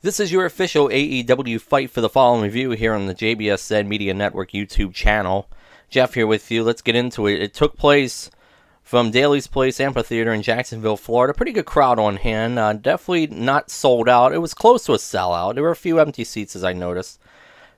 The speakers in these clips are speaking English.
This is your official AEW Fight for the Fallen review here on the JBSN Media Network YouTube channel. Jeff here with you. Let's get into it. It took place from Daly's Place Amphitheater in Jacksonville, Florida. Pretty good crowd on hand. Definitely not sold out. It was close to a sellout. There were a few empty seats, as I noticed.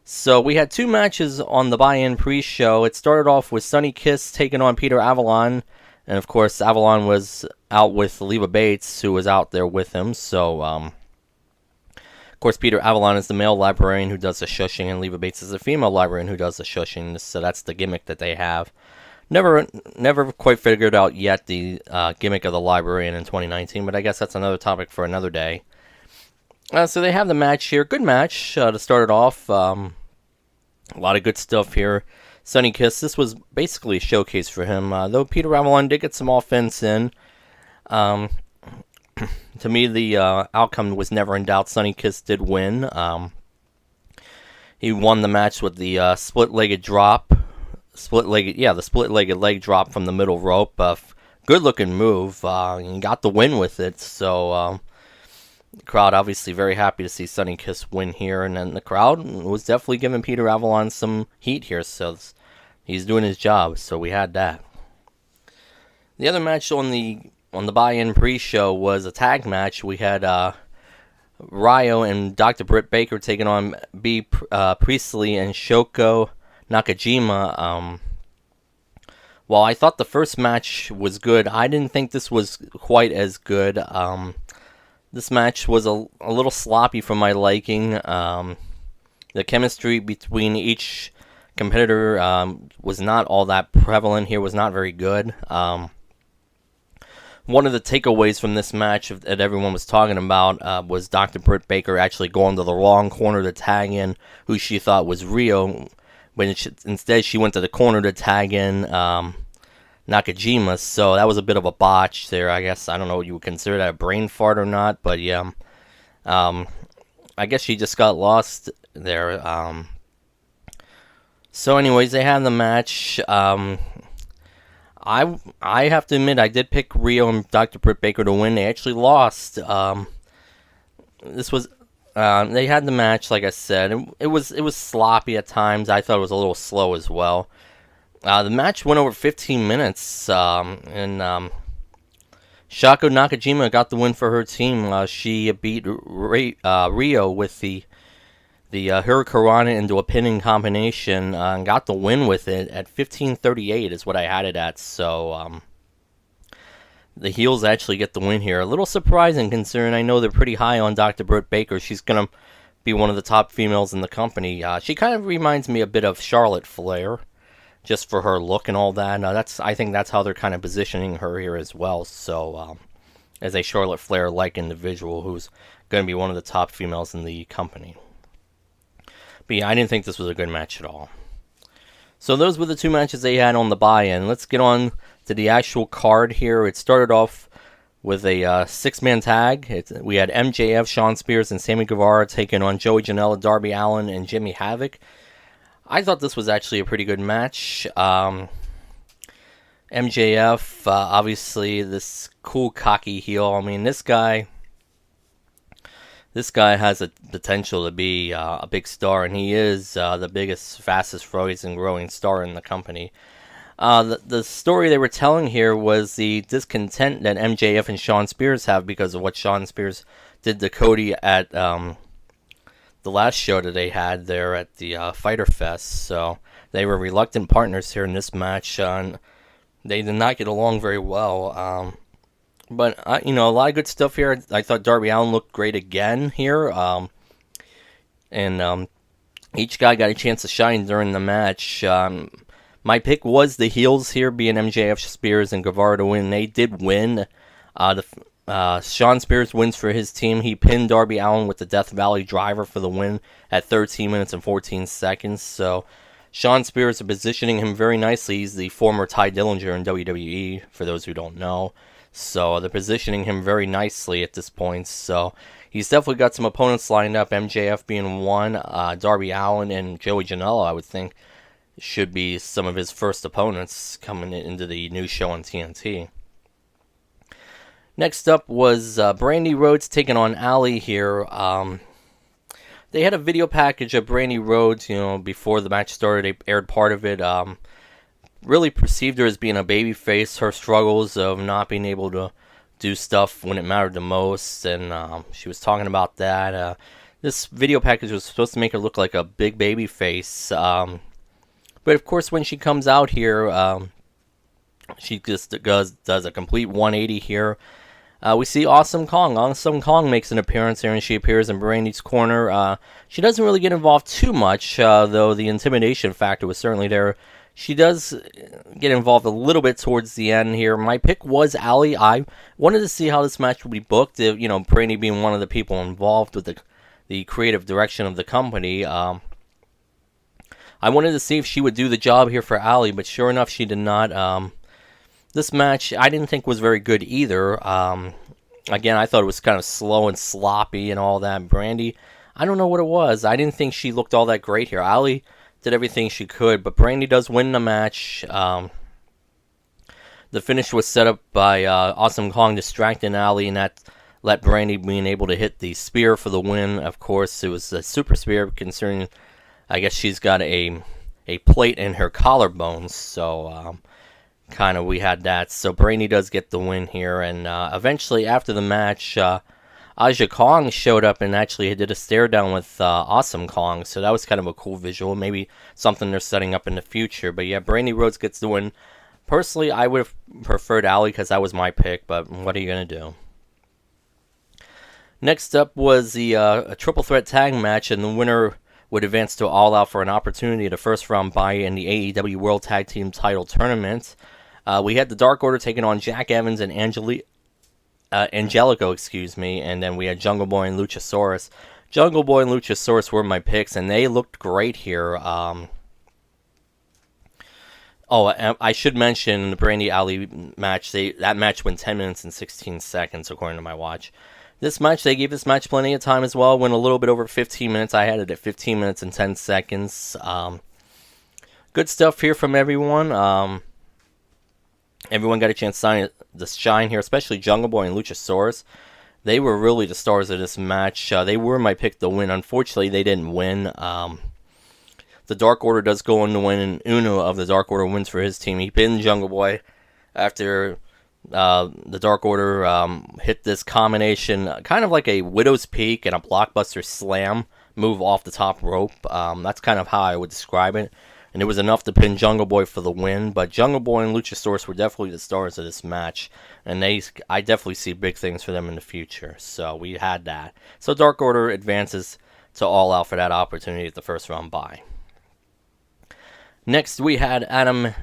So we had two matches on the buy-in pre-show. It started off with Sonny Kiss taking on Peter Avalon. And, of course, Avalon was out with Leva Bates, who was out there with him. So, of course, Peter Avalon is the male librarian who does the shushing, and Leva Bates is the female librarian who does the shushing. So that's the gimmick that they have. Never quite figured out yet the gimmick of the librarian in 2019, but I guess that's another topic for another day. So they have the match here. Good match to start it off. A lot of good stuff here. Sonny Kiss, this was basically a showcase for him, though Peter Avalon did get some offense in. To me, the outcome was never in doubt. Sonny Kiss did win. He won the match with the split-legged drop. The split-legged leg drop from the middle rope. Good-looking move. He got the win with it, so the crowd obviously very happy to see Sonny Kiss win here, and then the crowd was definitely giving Peter Avalon some heat here, so he's doing his job, so we had that. The other match on the buy-in pre-show was a tag match. We had Ryo and Dr. Britt Baker taking on B. Priestley and Shoko Nakajima. While I thought the first match was good, I didn't think this was quite as good. This match was a little sloppy for my liking. The chemistry between each competitor was not all that prevalent here, was not very good. One of the takeaways from this match that everyone was talking about was Dr. Britt Baker actually going to the wrong corner to tag in who she thought was Ryo, when instead she went to the corner to tag in Nakajima, so that was a bit of a botch there. I guess I don't know what you would consider that, a brain fart or not, but yeah, I guess she just got lost there. So anyways, they had the match. I have to admit I did pick Ryo and Dr. Britt Baker to win. They actually lost. This was they had the match, like I said. It was sloppy at times. I thought it was a little slow as well. The match went over 15 minutes, and Shoko Nakajima got the win for her team. She beat Ryo with the Hurricanrana into a pinning combination, and got the win with it at 15:38 is what I had it at. So the heels actually get the win here. A little surprising considering I know they're pretty high on Dr. Britt Baker. She's going to be one of the top females in the company. She kind of reminds me a bit of Charlotte Flair, just for her look and all that. I think that's how they're kind of positioning her here as well. So, as a Charlotte Flair-like individual who's going to be one of the top females in the company. But yeah, I didn't think this was a good match at all. So those were the two matches they had on the buy-in. Let's get on to the actual card here. It started off with a six-man tag. We had MJF, Shawn Spears, and Sammy Guevara taking on Joey Janela, Darby Allin, and Jimmy Havoc. I thought this was actually a pretty good match. MJF, obviously this cool, cocky heel. I mean, this guy has a potential to be a big star, and he is the biggest, fastest rising, growing star in the company. The story they were telling here was the discontent that MJF and Shawn Spears have because of what Shawn Spears did to Cody at the last show that they had there at the Fyter Fest. So they were reluctant partners here in this match, and they did not get along very well. But a lot of good stuff here. I thought Darby Allin looked great again here, and each guy got a chance to shine during the match. My pick was the heels here, being MJF, Spears, and Guevara to win. They did win. Shawn Spears wins for his team. He pinned Darby Allin with the Death Valley Driver for the win at 13 minutes and 14 seconds. So Shawn Spears is positioning him very nicely. He's the former Ty Dillinger in WWE, for those who don't know. So they're positioning him very nicely at this point. So he's definitely got some opponents lined up. MJF being one, Darby Allin and Joey Janela, I would think, should be some of his first opponents coming into the new show on TNT. Next up was Brandy Rhodes taking on Allie here. they had a video package of Brandy Rhodes, before the match started. They aired part of it. Really perceived her as being a babyface, her struggles of not being able to do stuff when it mattered the most, and she was talking about that. This video package was supposed to make her look like a big baby face, but of course when she comes out here, she just does a complete 180 here. We see Awesome Kong. Awesome Kong makes an appearance here, and she appears in Brandy's corner. She doesn't really get involved too much, though the intimidation factor was certainly there. She does get involved a little bit towards the end here. My pick was Allie. I wanted to see how this match would be booked. Brandy being one of the people involved with the creative direction of the company. I wanted to see if she would do the job here for Allie, but sure enough, she did not. This match, I didn't think was very good either. Again, I thought it was kind of slow and sloppy and all that. Brandy, I don't know what it was. I didn't think she looked all that great here. Allie did everything she could, but Brandy does win the match. The finish was set up by Awesome Kong distracting Allie, and that let Brandy being able to hit the spear for the win. Of course, it was a super spear, considering I guess she's got a plate in her collarbones, so kind of we had that. So Brandy does get the win here, and eventually after the match, Aja Kong showed up and actually did a stare down with Awesome Kong, so that was kind of a cool visual, maybe something they're setting up in the future. But yeah, Brandy Rhodes gets the win. Personally, I would have preferred Allie because that was my pick, but what are you going to do? Next up was a triple threat tag match, and the winner would advance to All Out for an opportunity at a first round bye in the AEW World Tag Team Title Tournament. We had the Dark Order taking on Jack Evans and Angelico, and then we had Jungle Boy and Luchasaurus. Jungle Boy and Luchasaurus were my picks, and they looked great here. I should mention the Brandy Allie match. That match went 10 minutes and 16 seconds, according to my watch. This match, they gave this match plenty of time as well. Went a little bit over 15 minutes. I had it at 15 minutes and 10 seconds. Good stuff here from everyone. Everyone got a chance to shine here, especially Jungle Boy and Luchasaurus. They were really the stars of this match. They were my pick to win. Unfortunately, they didn't win. The Dark Order does go on to win, and Uno of the Dark Order wins for his team. He pinned Jungle Boy after the Dark Order hit this combination, kind of like a Widow's Peak and a Blockbuster Slam move off the top rope. That's kind of how I would describe it. And it was enough to pin Jungle Boy for the win. But Jungle Boy and Luchasaurus were definitely the stars of this match. And I definitely see big things for them in the future. So we had that. So Dark Order advances to All Out for that opportunity at the first round bye. Next, we had Adam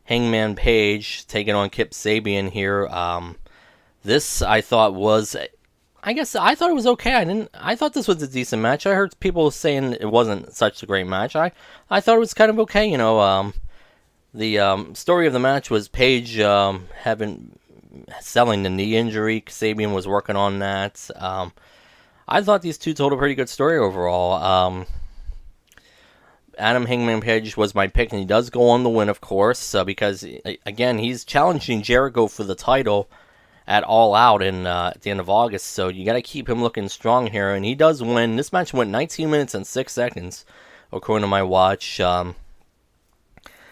Hangman Page taking on Kip Sabian here. This I thought was, I thought it was okay. I thought this was a decent match. I heard people saying it wasn't such a great match. I thought it was kind of okay. The story of the match was Page selling the knee injury. Sabian was working on that. I thought these two told a pretty good story overall. Adam Hangman Page was my pick, and he does go on the win, of course, because, again, he's challenging Jericho for the title at All Out at the end of August, so you got to keep him looking strong here, and he does win. This match went 19 minutes and 6 seconds, according to my watch.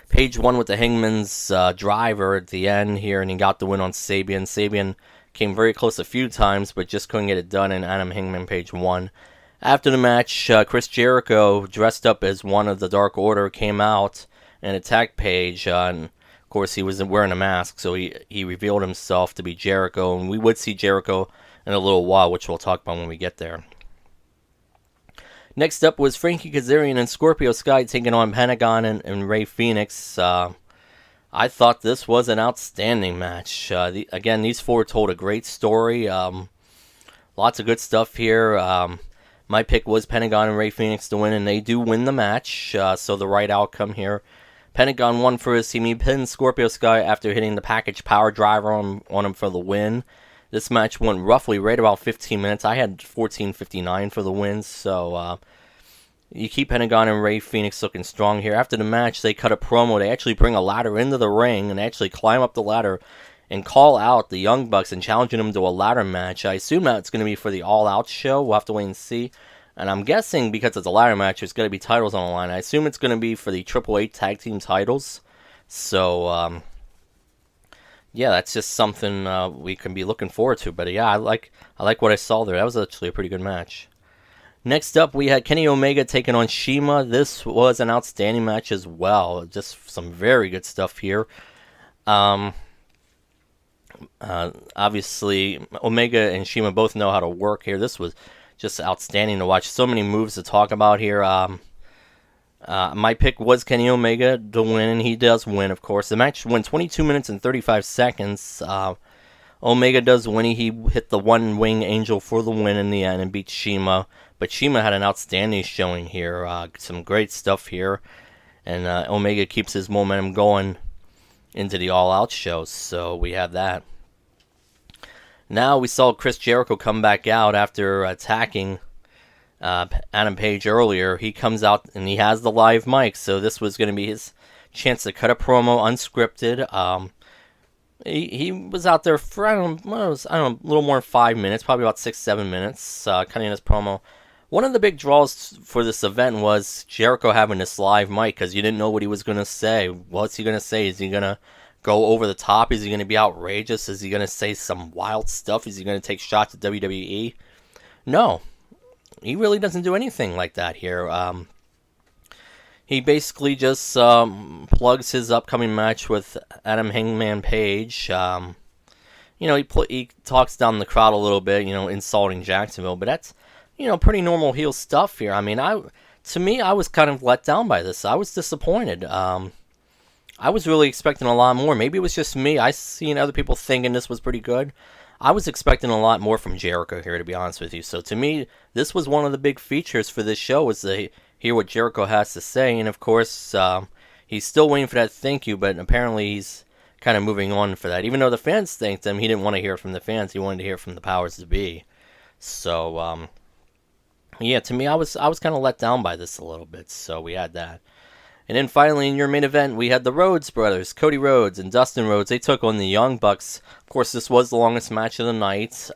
Page won with the Hangman's driver at the end here, and he got the win on Sabian. Sabian came very close a few times, but just couldn't get it done, and Adam Hangman Page won. After the match, Chris Jericho, dressed up as one of the Dark Order, came out and attacked Page. And of course, he was wearing a mask, so he revealed himself to be Jericho. And we would see Jericho in a little while, which we'll talk about when we get there. Next up was Frankie Kazarian and Scorpio Sky taking on Pentagon and Rey Fenix. I thought this was an outstanding match. Again, these four told a great story. Lots of good stuff here. My pick was Pentagon and Rey Fenix to win, and they do win the match, so the right outcome here. Pentagon won for his team. He pinned Scorpio Sky after hitting the package power driver on him for the win. This match went roughly right about 15 minutes. I had 14:59 for the win, so you keep Pentagon and Rey Fenix looking strong here. After the match, they cut a promo. They actually bring a ladder into the ring and actually climb up the ladder and call out the Young Bucks and challenging them to a ladder match. I assume that it's going to be for the All Out show. We'll have to wait and see. And I'm guessing because it's a ladder match, there's going to be titles on the line. I assume it's going to be for the AAA tag team titles. So, yeah, that's just something we can be looking forward to. But yeah, I like what I saw there. That was actually a pretty good match. Next up, we had Kenny Omega taking on CIMA. This was an outstanding match as well. Just some very good stuff here. Obviously, Omega and CIMA both know how to work here. This was just outstanding to watch. So many moves to talk about here. My pick was Kenny Omega to win, and he does win, of course. The match went 22 minutes and 35 seconds. Omega does win. He hit the one wing angel for the win in the end and beat CIMA. But CIMA had an outstanding showing here. Some great stuff here. And Omega keeps his momentum going into the All Out show. So we have that. Now we saw Chris Jericho come back out after attacking Adam Page earlier. He comes out and he has the live mic, so this was going to be his chance to cut a promo unscripted. He was out there for, I don't know, a little more than 5 minutes, probably about 6-7 minutes, cutting his promo. One of the big draws for this event was Jericho having this live mic, because you didn't know what he was going to say. What's he going to say? Is he going to go over the top? Is he going to be outrageous? Is he going to say some wild stuff? Is he going to take shots at WWE? No. He really doesn't do anything like that here. He basically just plugs his upcoming match with Adam Hangman Page. He talks down the crowd a little bit, insulting Jacksonville, but that's, pretty normal heel stuff here. I mean, to me, I was kind of let down by this. I was disappointed. I was really expecting a lot more. Maybe it was just me. I seen other people thinking this was pretty good. I was expecting a lot more from Jericho here, to be honest with you. So to me, this was one of the big features for this show, was to hear what Jericho has to say. And of course, he's still waiting for that thank you, but apparently he's kind of moving on for that. Even though the fans thanked him, he didn't want to hear from the fans. He wanted to hear from the powers to be. So, yeah, to me, I was kind of let down by this a little bit. So we had that. And then finally, in your main event, we had the Rhodes brothers, Cody Rhodes and Dustin Rhodes. They took on the Young Bucks. Of course, this was the longest match of the night.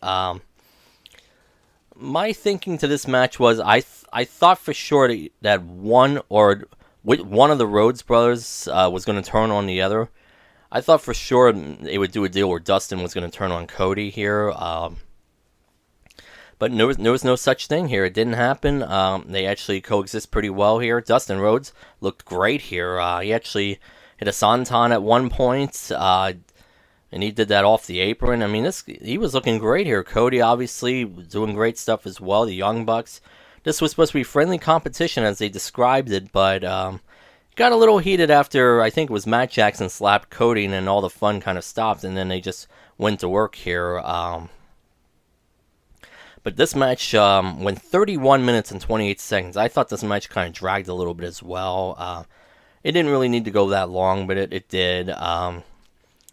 My thinking to this match was I thought for sure that one of the Rhodes brothers was going to turn on the other. I thought for sure they would do a deal where Dustin was going to turn on Cody here. But there was no such thing here. It didn't happen. They actually coexist pretty well here. Dustin Rhodes looked great here. He actually hit a senton at one point, and he did that off the apron. I mean, he was looking great here. Cody obviously doing great stuff as well. The Young Bucks. This was supposed to be friendly competition as they described it, but got a little heated after, I think it was Matt Jackson slapped Cody, and then all the fun kind of stopped, and then they just went to work here. But this match went 31 minutes and 28 seconds. I thought this match kind of dragged a little bit as well. It didn't really need to go that long, but it did.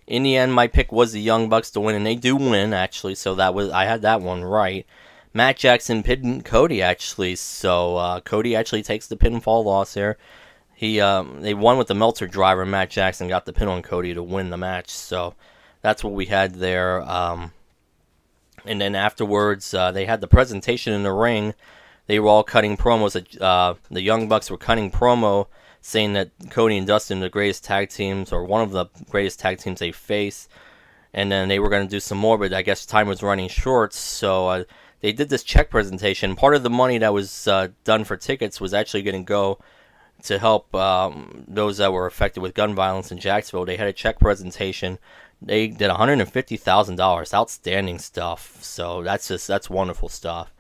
In the end, my pick was the Young Bucks to win, and they do win, actually. So I had that one right. Matt Jackson pinned Cody, actually. So Cody actually takes the pinfall loss here. They won with the Meltzer driver. Matt Jackson got the pin on Cody to win the match. So that's what we had there. And then afterwards, they had the presentation in the ring. They were all cutting promos. The Young Bucks were cutting promo, saying that Cody and Dustin are the greatest tag teams, or one of the greatest tag teams they face. And then they were going to do some more, but I guess time was running short. So they did this check presentation. Part of the money that was done for tickets was actually going to go to help those that were affected with gun violence in Jacksonville. They had a check presentation. They did $150,000. Outstanding stuff. So that's wonderful stuff.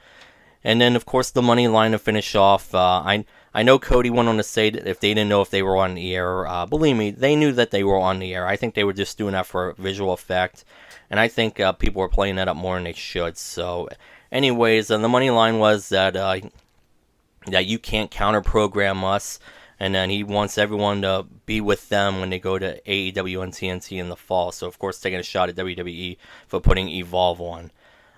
And then, of course, the money line to finish off. I know Cody went on to say that if they didn't know if they were on the air, believe me, they knew that they were on the air. I think they were just doing that for visual effect. And I think people were playing that up more than they should. So, anyways, the money line was that you can't counter-program us. And then he wants everyone to be with them when they go to AEW and TNT in the fall. So, of course, taking a shot at WWE for putting Evolve on.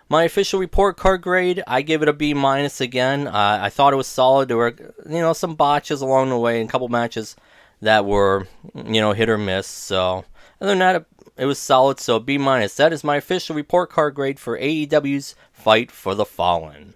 My official report card grade, I give it a B- again. I thought it was solid. There were, some botches along the way, and a couple matches that were, hit or miss. So, other than that, it was solid. So, B-. That is my official report card grade for AEW's Fight for the Fallen.